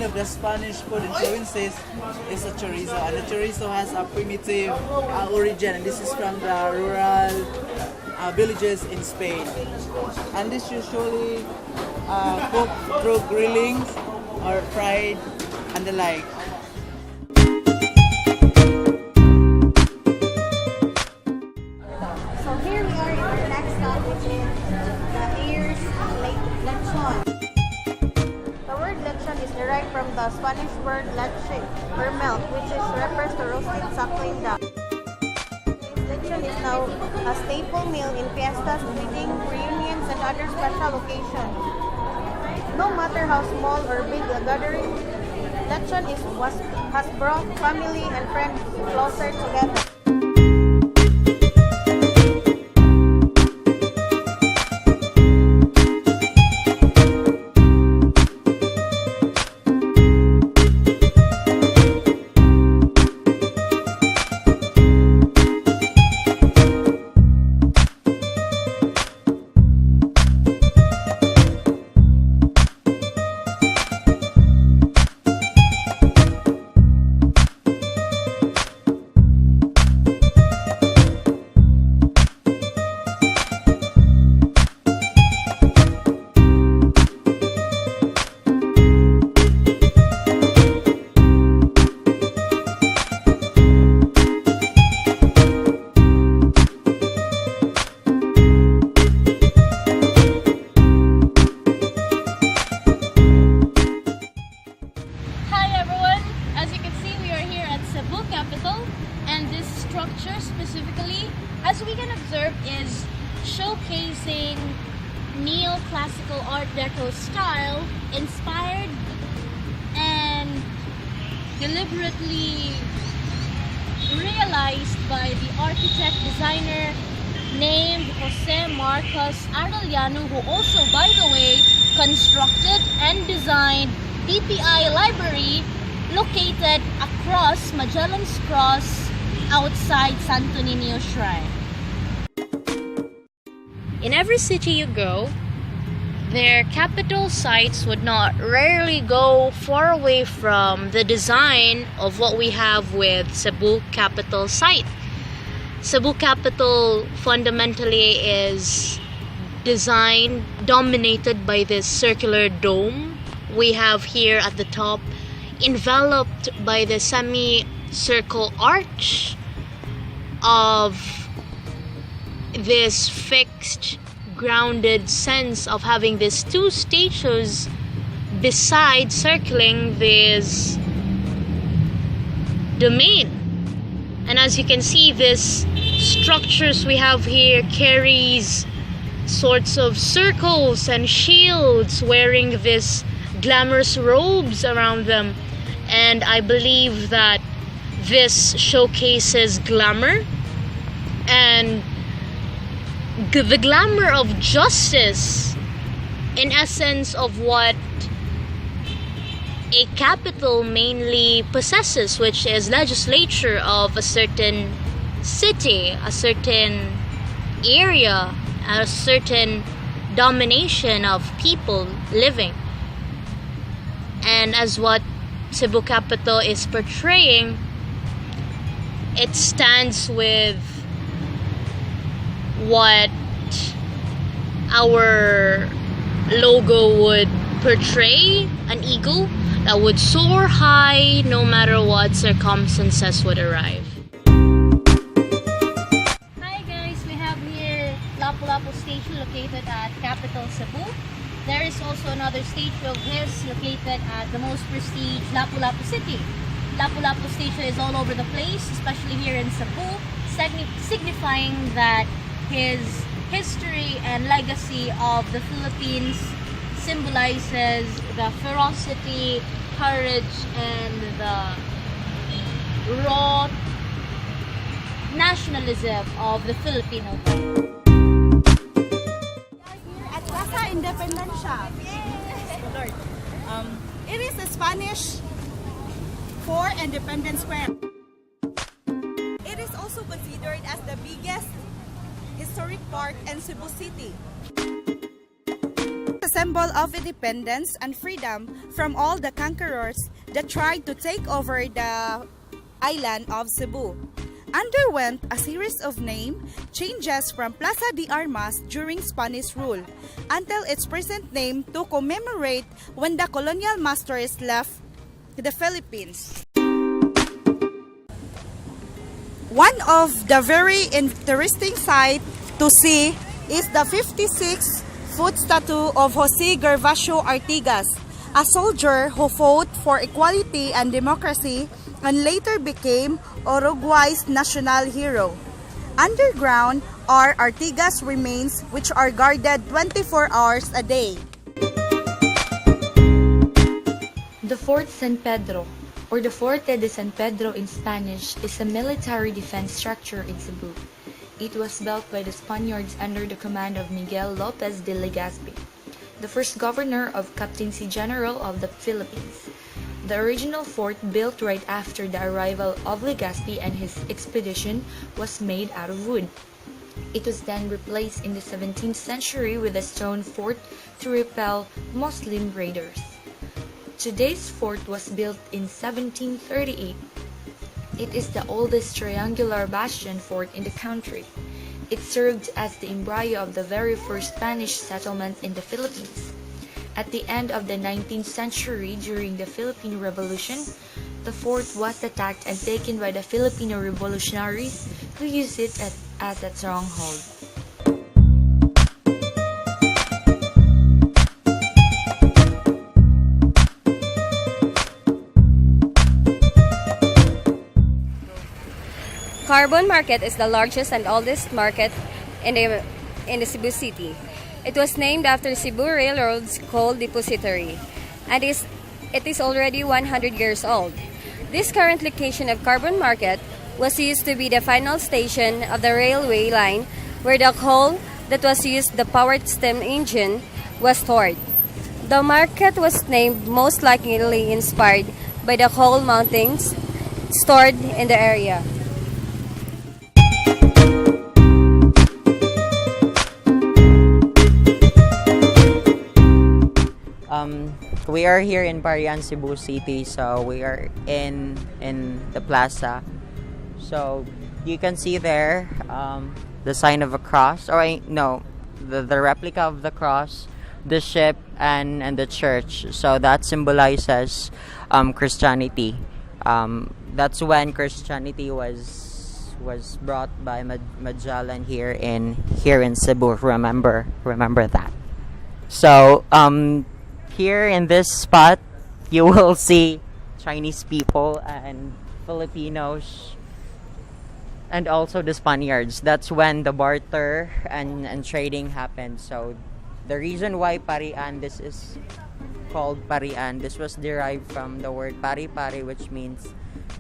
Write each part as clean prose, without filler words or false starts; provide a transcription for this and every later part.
of the Spanish food influences is a chorizo, and the chorizo has a primitive origin, and this is from the rural villages in Spain. And this usually cooked through grilling or fried and the like. So here we are in our next stop, which is the Ayers Lechon. The word lechon is derived from the Spanish word leche, or milk, which refers to roasted suckling duck. Lechon is now a staple meal in fiestas, weddings, reunions, and other special occasions. No matter how small or big the gathering, lechon has brought family and friends closer together. Specifically, as we can observe, is showcasing neoclassical Art Deco style inspired and deliberately realized by the architect designer named Jose Marcos Arellano, who also, by the way, constructed and designed DPI Library located across Magellan's Cross outside Santo Niño Shrine. In every city you go, their capital sites would not rarely go far away from the design of what we have with Cebu Capital site. Cebu Capital fundamentally is design dominated by this circular dome we have here at the top, enveloped by the semi-circle arch of this fixed, grounded sense of having these two statues beside circling this domain. And as you can see, this structures we have here carries sorts of circles and shields wearing this glamorous robes around them, and I believe that this showcases glamour and the glamour of justice, in essence of what a capital mainly possesses, which is legislature of a certain city, a certain area, a certain domination of people living. And as what Cebu Capital is portraying, it stands with what our logo would portray, an eagle that would soar high no matter what circumstances would arrive. Hi guys, we have here Lapu-Lapu statue located at Capital Cebu. There is also another statue of his located at the most prestige Lapu-Lapu city. Lapu-Lapu statue is all over the place, especially here in Cebu, signifying that his history and legacy of the Philippines symbolizes the ferocity, courage, and the raw nationalism of the Filipino. At Plaza Independencia. It is the Spanish for Independence Square. It is also considered as the biggest historic park in Cebu City. The symbol of independence and freedom from all the conquerors that tried to take over the island of Cebu. Underwent a series of name changes from Plaza de Armas during Spanish rule until its present name to commemorate when the colonial masters left the Philippines. One of the very interesting sight to see is the 56-foot statue of Jose Gervasio Artigas, a soldier who fought for equality and democracy and later became Uruguay's national hero. Underground are Artigas' remains, which are guarded 24 hours a day. The Fort San Pedro, or the Forte de San Pedro in Spanish, is a military defense structure in Cebu. It was built by the Spaniards under the command of Miguel Lopez de Legazpi, the first governor of Captaincy General of the Philippines. The original fort, built right after the arrival of Legazpi and his expedition, was made out of wood. It was then replaced in the 17th century with a stone fort to repel Muslim raiders. Today's fort was built in 1738. It is the oldest triangular bastion fort in the country. It served as the embryo of the very first Spanish settlement in the Philippines. At the end of the 19th century, during the Philippine Revolution, the fort was attacked and taken by the Filipino revolutionaries who used it as a stronghold. Carbon Market is the largest and oldest market in the Cebu city. It was named after Cebu Railroad's coal depository, and it is already 100 years old. This current location of Carbon Market was used to be the final station of the railway line where the coal that was used the powered steam engine was stored. The market was named most likely inspired by the coal mountains stored in the area. We are here in Parian, Cebu City, so we are in the plaza. So you can see there the sign of a cross, or the replica of the cross, the ship, and the church. So that symbolizes Christianity. That's when Christianity was brought by Magellan here in Cebu. Remember that. So here in this spot, you will see Chinese people and Filipinos and also the Spaniards. That's when the barter and trading happened. So the reason why Parian, this is called Parian, this was derived from the word pari-pari, which means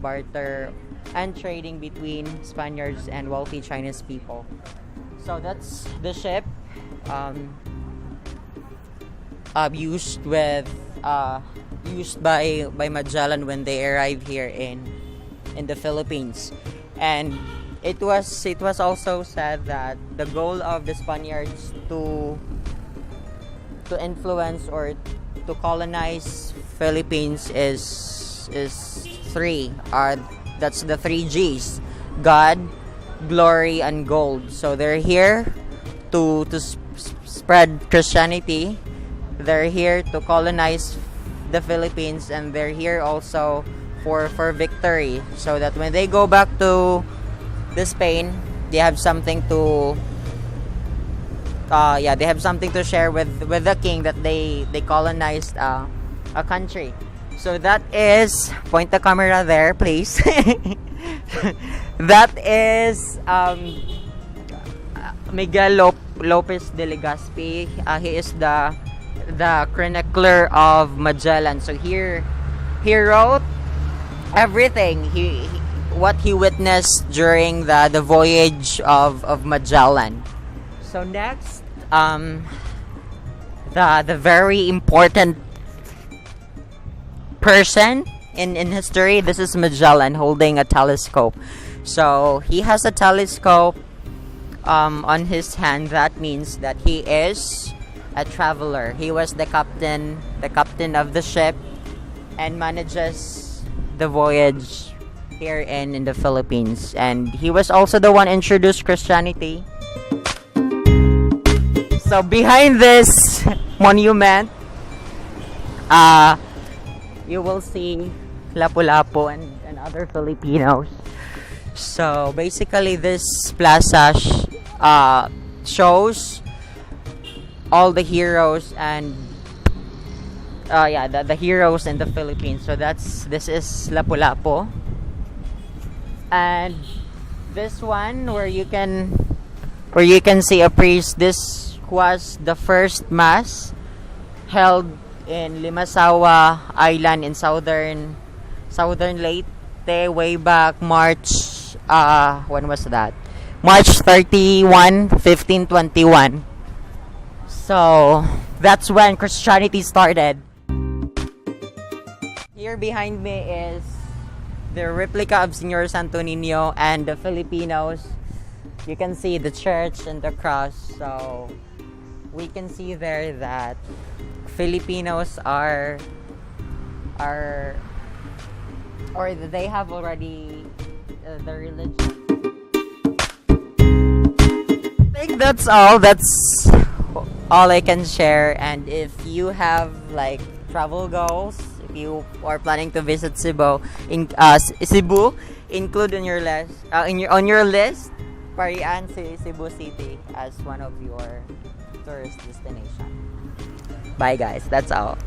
barter and trading between Spaniards and wealthy Chinese people. So that's the ship used by Magellan when they arrived here in the Philippines. And it was also said that the goal of the Spaniards to influence or to colonize Philippines is three. That's the three G's: God, glory, and gold. So they're here to spread Christianity. They're here to colonize the Philippines, and they're here also for victory, so that when they go back to Spain, they have something to share with the king that they colonized a country. So that is, point the camera there, please. That is Miguel Lopez de Legazpi. He is the chronicler of Magellan. So here he wrote everything what he witnessed during the voyage of Magellan. So next, the very important person in history, this is Magellan holding a telescope. So he has a telescope on his hand. That means that he is a traveler. He was the captain of the ship, and manages the voyage here in the Philippines. And he was also the one introduced Christianity. So behind this monument, you will see Lapu-Lapu and other Filipinos. So basically, this plaza shows all the heroes and the heroes in the Philippines. So this is Lapu-Lapu, and this one where you can see a priest. This was the first mass held in Limasawa Island in southern Leyte way back March, when was that? March 31, 1521. So that's when Christianity started. Here behind me is the replica of Señor Santo Niño and the Filipinos. You can see the church and the cross. So we can see there that Filipinos are or they have already the religion. I think that's all I can share. And if you have like travel goals, if you are planning to visit Cebu, include on your list Parian, Cebu City as one of your tourist destination. Bye guys, that's all.